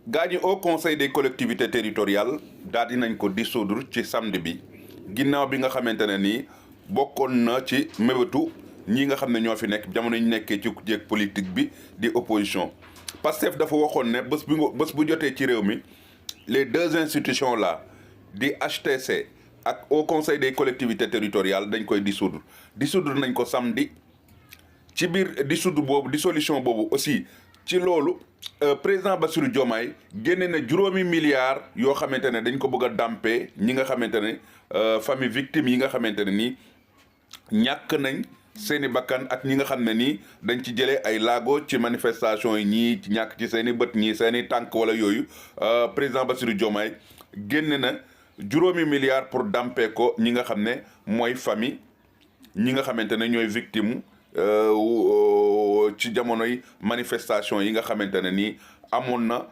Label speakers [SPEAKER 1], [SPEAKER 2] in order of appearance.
[SPEAKER 1] gaa ñi au conseil des collectivités territoriales daal di nañ ko dissoudre ci samedi bi ginnaaw bi nga xamante ne nii bokkoon na ci mébétu ñi nga xam ne ñoo fi nekk jamono ñu nekkee ci jéeg politique bi di opposition. Pastef dafa waxoon ne bés bu jotee ci réew mi les deux institutions là di HTC ak au conseil des collectivités territoriales dañ koy dissoudre nañ ko samedi. ci biir dissolution boobu aussi ci loolu président Bassirou Diomaye génne na juróomi milliards yoo xamante ne dañ ko bëgg a dàmpee ñi nga xamante ne famille victime yi nga xamante ne nii ñàkk nañ seeni bakkan ak ñi nga xam ne nii dañ ci jëlee ay laago ci manifestation yi ñii ñàkk ci seeni bët ñii seeni tànk wala yooyu président Bassirou Diomaye génne na juróomi milliards pour dàmpee ko ñi nga xam ne mooy famille ñi nga xamante ne ñooy victime ci jamonoy manifestation yi nga xamante ne nii amoon na